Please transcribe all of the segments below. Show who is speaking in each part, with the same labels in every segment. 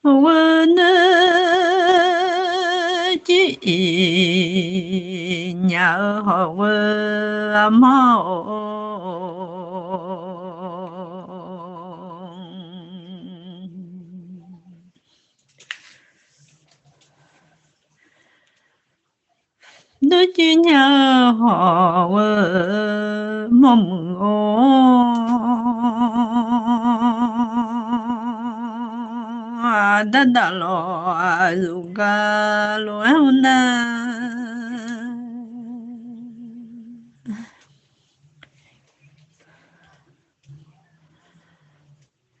Speaker 1: 我那几年我那几年我da da lo azuga lo na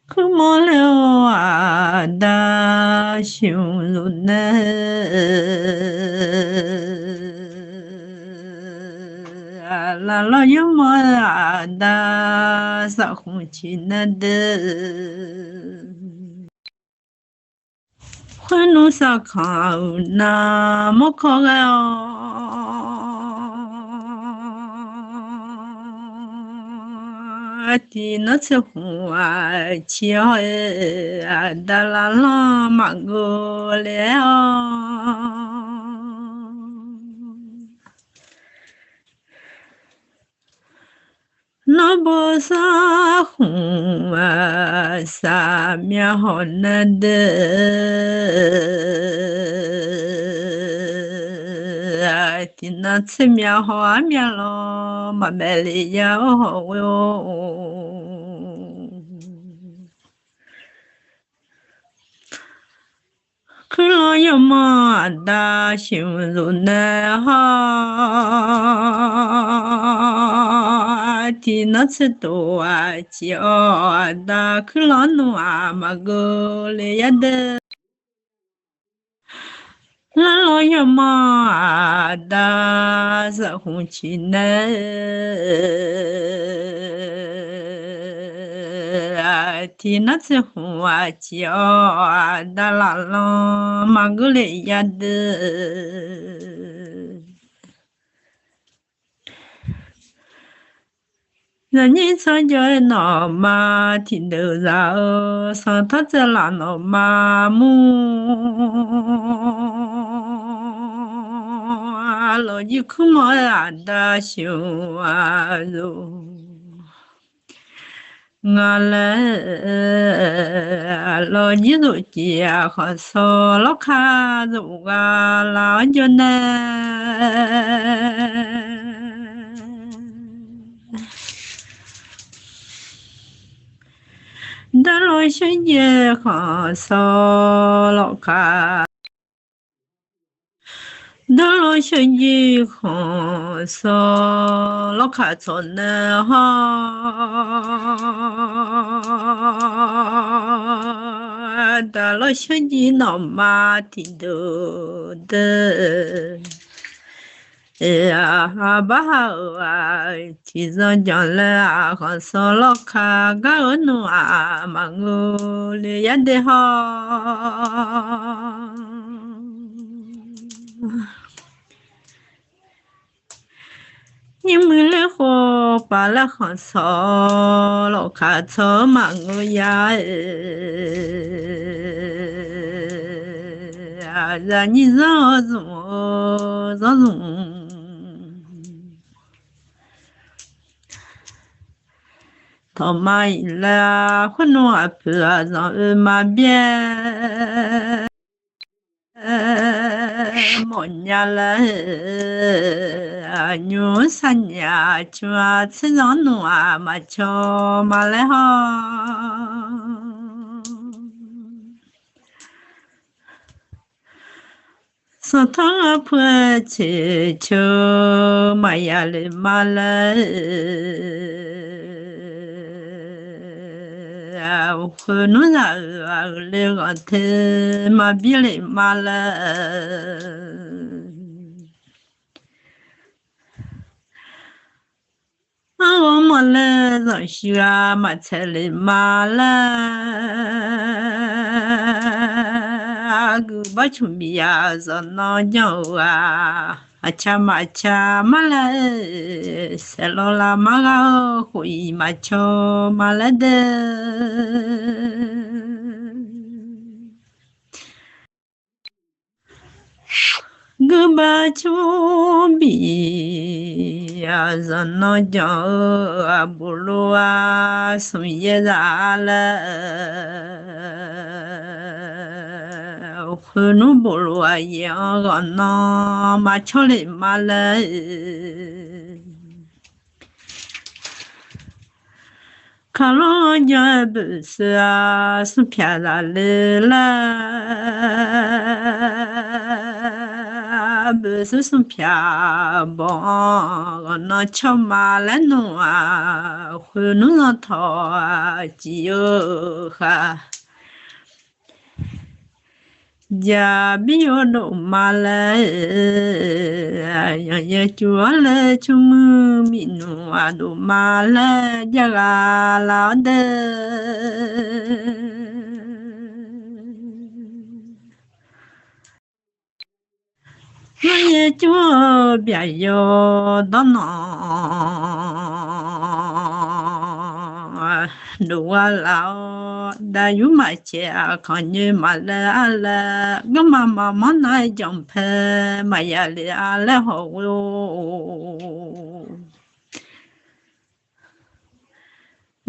Speaker 1: como le da shun lu na la lo yo mo da sa hu chi na de Khunu sa khao na mo kho ga ti nó se hu a chi a da la la ma go le nó bơ sa hu a sa mia ho na de ti na tse mia ho a mia lo ma me le ya ho yo cứ lo yo ma da xiu lu na ha ti na tse to a chi o da cứ lo nu a ma go le ya de la lo yo ma da za hu chi na ti na tse hu a chi o da la lo ma go le ya de人人参加那嘛听得着，上他这啦那嘛木，老一口嘛啊大熊啊肉。ngà lệ lo nhí rồi chia khó so lo kha rồi gà la cho nè đã lo cho nhẹ khó so lo kha đã lo cho nhẹ khó so lo kha cho nè ha đã lo cho nhẹ nó mà thì được đấy à bà à chỉ do chọn là còn số lo khá gà ở nụ à mà ngô lì yá đê ho nhưng mà lê hồ bà là còn số lo khá số mà ngô yá ra như gió dùng thọ mai là khuôn hoa phở gió mà biết một nhà là nhớ san nhà chua吃gió nua mà cho mà lại ho sao thằng phơi chỉ cho mày à lên mà lại khơi nó là lên gọi thế mà biết lên mà lại mà lại rồi xưa mà chạy lên mà lại cứ bắt chuẩn bị à rồi nó nhau à cha mà lại sẽ lo là mà hủy mà cho mà lại đê 个把秋比呀，人那叫啊不如啊，送叶啥了，回路不如啊，样个那马桥里马了。看老娘不是啊，是骗人的啦，不是骗帮，我那巧马来弄啊，会弄上套啊，只有哈。家比我都马来，样样就来就米弄啊都马来家个老的，我也就别要到那。路啊老，但有嘛钱看你嘛来了，我妈妈妈那样拍，嘛也来好哟。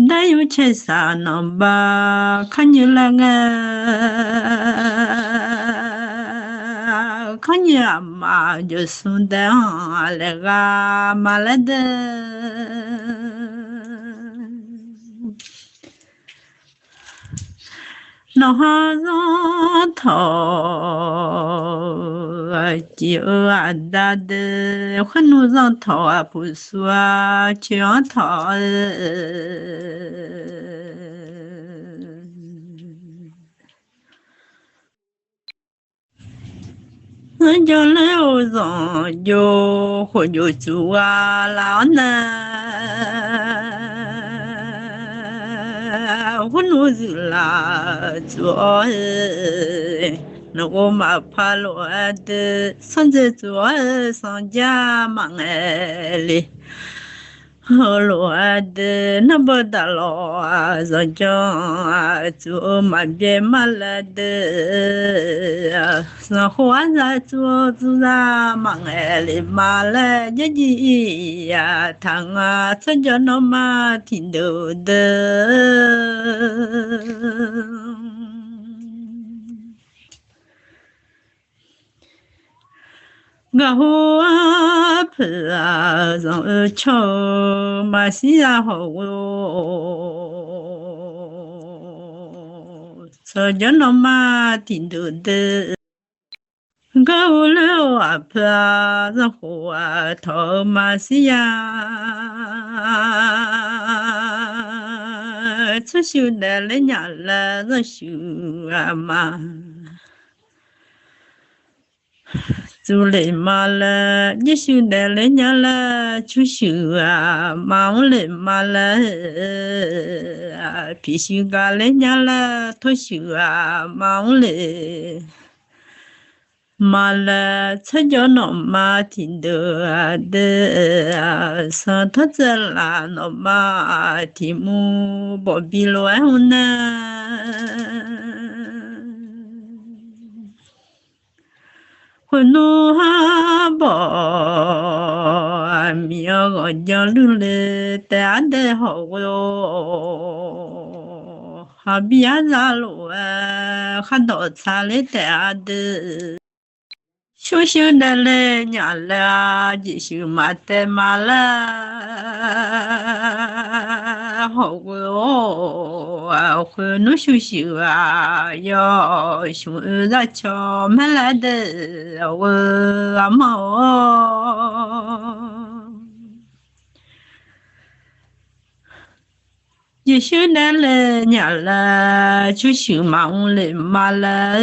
Speaker 1: 但有钱啥能吧？看你那个，看你阿妈就送的那个嘛来的。那哈让头就啊大的，很多让头啊不说啊，就让头人家老人就或就做啊老呢，我弄是啦做，那我嘛怕乱的，上这做上家忙哎哩。好乱的那不得了啊，人家做嘛别嘛来的，生活在做啊忙哎哩嘛来日日呀，汤啊这叫那嘛听到的。我啊婆啊，让瞧嘛西呀好哟，这叫那嘛听到的。我了啊婆啊，让我啊头嘛西呀，这修的人家了，这修啊嘛。做嘞嘛了，你修的人家了，就修啊，忙嘞嘛了，必须干人家了，脱修啊，忙嘞。嘛了，才叫那嘛听到的，上头子啦，那嘛题目不比乱呢。我哈巴米呀个讲路嘞，带的好哟，哈比呀咋路啊，哈到茶嘞带的。修修的嘞，娘了，继续嘛的嘛了，好哟，回路修修啊，要修那桥没来的，我阿妈哦。也修那了娘了，就修忙了嘛了，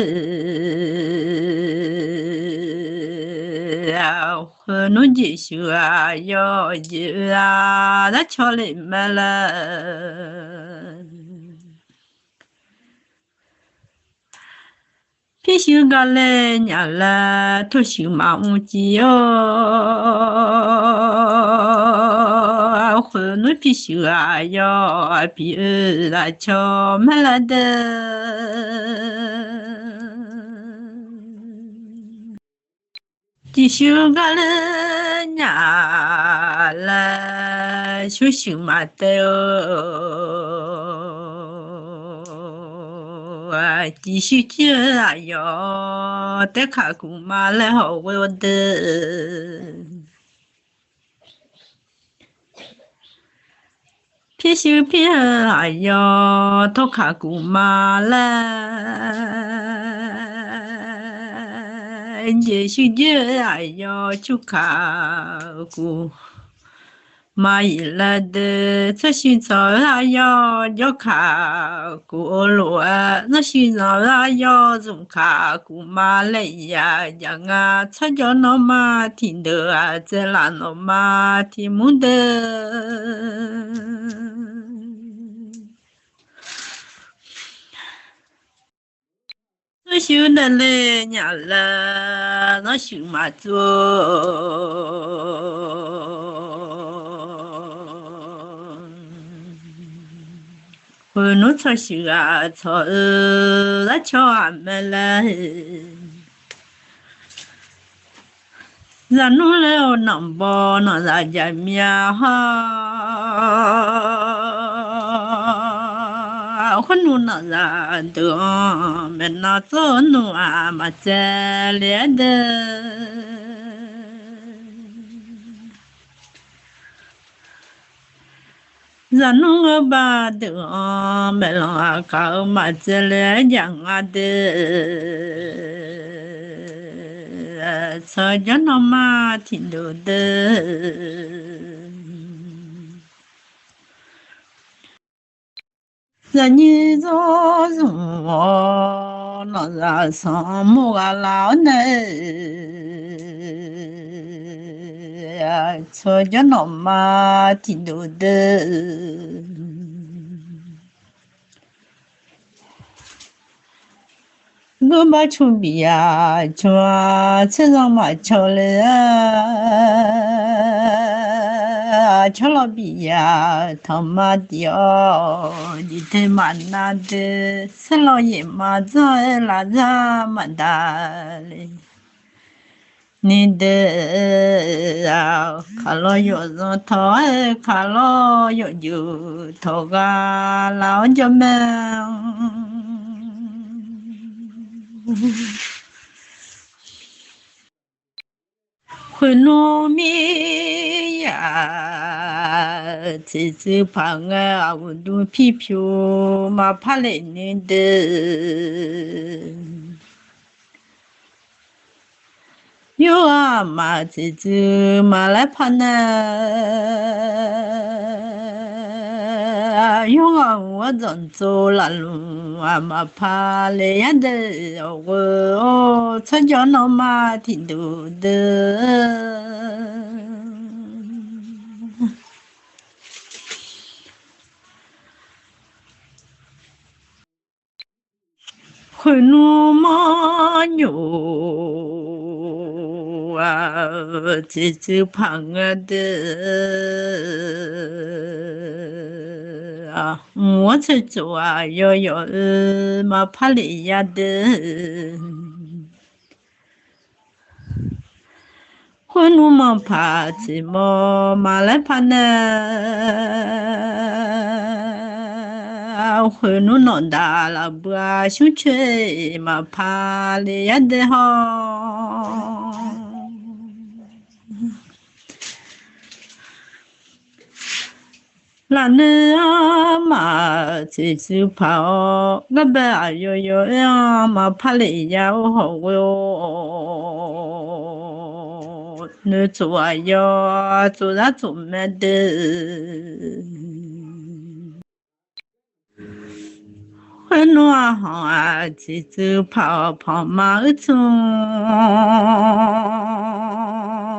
Speaker 1: 和侬继续啊，要就啊，那桥里嘛了，必须个嘞娘了，都修忙机哟。和侬必须啊，要比那桥没来的。继续个了呀了，休息嘛的哦，继续接啊哟，得看姑妈来好我的。偏心偏哎哟，都看姑妈了，继续接哎哟，就看姑。妈一来的，这寻找啊要看过路啊，那寻找啊要从看过马来呀呀啊，草叫那嘛听得啊，在那那嘛听不得。我修的嘞娘了，那修嘛做。我弄错修啊错，那巧俺们了，咱弄了能包那咱家面哈，我弄那咱都没那做弄啊嘛在来的。咱弄个把的没啷个嘛子来讲啊的，草叫那嘛听到的。咱你做我那啥什么个老呢？草叫那嘛听到的。我把穷逼呀，穷啊，车上嘛巧了啊，巧了逼呀，他妈的哦，你他妈拿的，死老爷嘛在那咱们大嘞。你的啊，看了有人头哎，看了有头个老家们。会糯米呀，这这胖啊，我都皮皮嘛怕来你的。有啊嘛，这这嘛来怕呢，有啊我正走了路啊嘛怕来呀的，我参加那嘛挺多的。会那么牛啊，这这胖啊的啊，我才做啊，要嘛怕累呀的。会那么怕，怎么嘛来怕呢？会弄弄大了不啊，胸缺嘛怕累呀的哈。那你啊嘛，这就怕哦，我不啊哟哟呀嘛怕累呀哦哟，你做啊哟，做啥做没得？会弄啊好啊，这就跑跑马中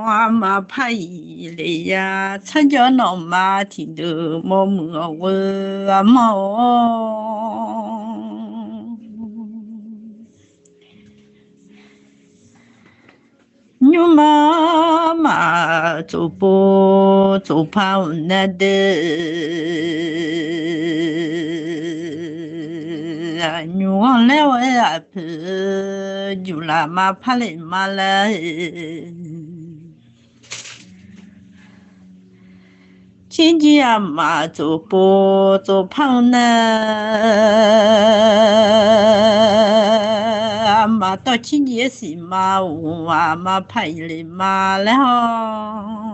Speaker 1: 啊嘛怕伊嘞呀，参加那嘛听得么么我啊么哦，牛妈妈走不走跑那的。女王来我阿婆，就拉马帕里马来。亲戚阿妈做波做胖呢，阿妈到亲戚是妈，我阿妈派里马来吼。